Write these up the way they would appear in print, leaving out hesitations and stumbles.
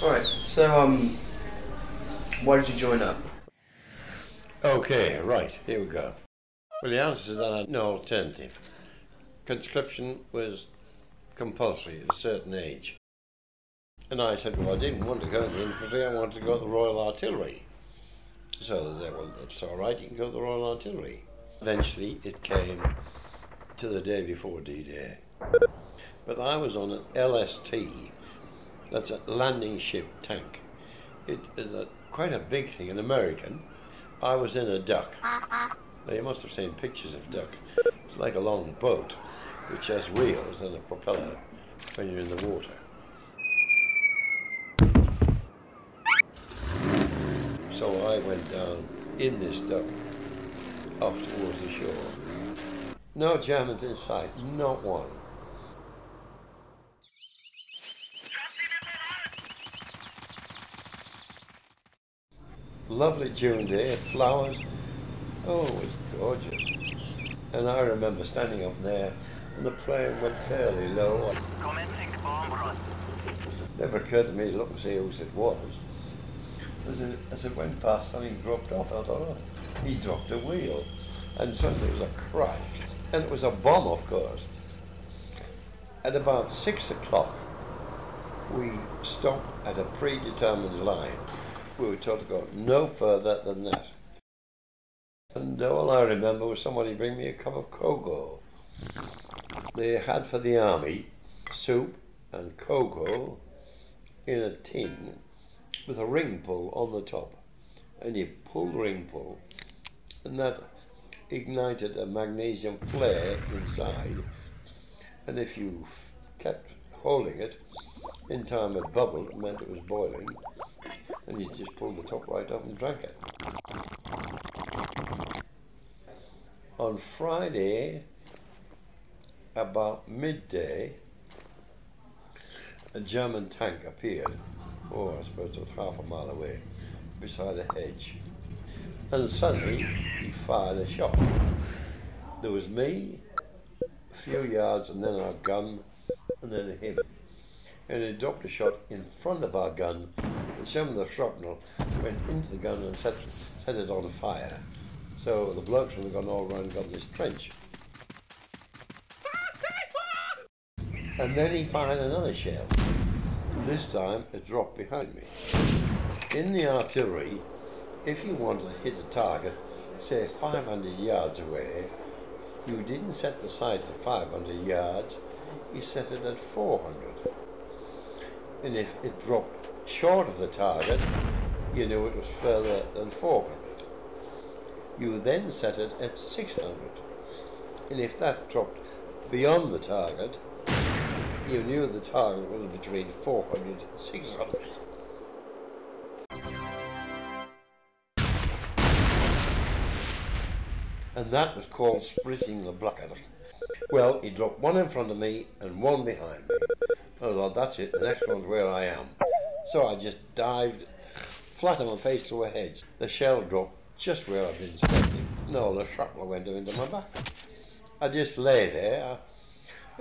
Alright, so why did you join up? Okay, right, here we go. Well, the answer is that I had no alternative. Conscription was compulsory at a certain age. And I said, well, I didn't want to go in the infantry, I wanted to go to the Royal Artillery. So they said, well, that's all right, you can go to the Royal Artillery. Eventually, it came to the day before D-Day. But I was on an LST, that's a landing ship tank. It is quite a big thing, an American. I was in a duck. Now, you must have seen pictures of duck. It's like a long boat, which has wheels and a propeller when you're in the water. So I went down in this duck off towards the shore. No Germans in sight, not one. Lovely June day, flowers. Oh, it was gorgeous. And I remember standing up there and the plane went fairly low. Commencing bomb run. Never occurred to me to look and see whose it was. As it went past, something dropped off. I thought, oh, he dropped a wheel. And suddenly it was a crash. And it was a bomb, of course. At about 6 o'clock, we stopped at a predetermined line. We were told to go no further than that. And all I remember was somebody bring me a cup of cocoa. They had for the army soup and cocoa in a tin with a ring pull on the top. And you pull the ring pull, and that ignited a magnesium flare inside. And if you kept holding it, in time it bubbled, it meant it was boiling, and you just pulled the top right off and drank it. On Friday, about midday, a German tank appeared, I suppose it was half a mile away, beside a hedge. And suddenly, he fired a shot. There was me, a few yards, and then our gun, and then him. And he dropped a shot in front of our gun, and some of the shrapnel went into the gun and set it on fire. So the blokes would have gone all around and got this trench. And then he fired another shell. This time it dropped behind me. In the artillery, if you wanted to hit a target, say 500 yards away, you didn't set the sight at 500 yards, you set it at 400. And if it dropped short of the target, you knew it was further than 400. You then set it at 600. And if that dropped beyond the target, you knew the target was between 400 and 600. And that was called splitting the bucket. Well, he dropped one in front of me and one behind me. I thought, that's it, the next one's where I am. So I just dived flat on my face through a hedge. The shell dropped just where I'd been standing. No, the shrapnel went into my back. I just lay there.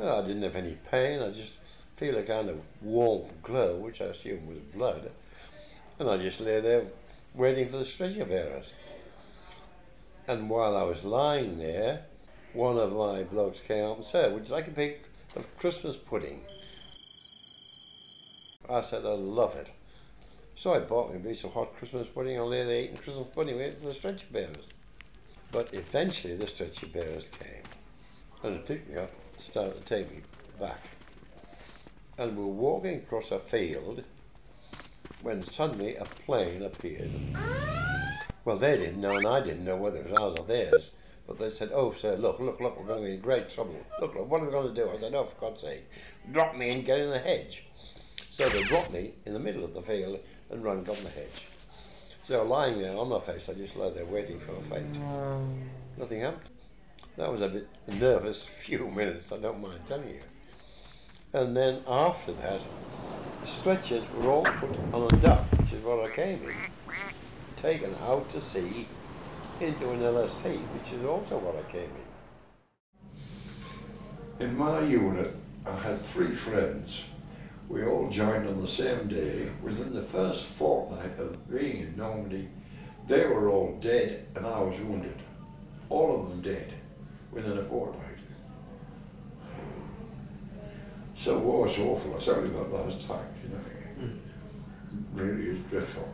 I didn't have any pain. I just feel a kind of warm glow, which I assumed was blood. And I just lay there waiting for the stretcher bearers. And while I was lying there, one of my blokes came up and said, would you like a big of Christmas pudding? I said, I'd love it. So I bought me a piece of hot Christmas pudding and lay there eating Christmas pudding waiting for the stretcher bearers. But eventually the stretcher bearers came and they picked me up and started to take me back. And we were walking across a field when suddenly a plane appeared. Well, they didn't know and I didn't know whether it was ours or theirs. But they said, oh sir, look, we're going to be in great trouble. Look, what are we going to do? I said, oh, for God's sake, drop me and get in the hedge. So they dropped me in the middle of the field and run down the hedge. So lying there on my face, I just lay there waiting for a fight. Nothing happened. That was a bit nervous few minutes, I don't mind telling you. And then after that, the stretchers were all put on a duck, which is what I came in, taken out to sea into an LST, which is also what I came in. In my unit, I had three friends. We all joined on the same day. Within the first fortnight of being in Normandy, they were all dead and I was wounded. All of them dead within a fortnight. So war's awful. I certainly got last time, you know. Really is dreadful.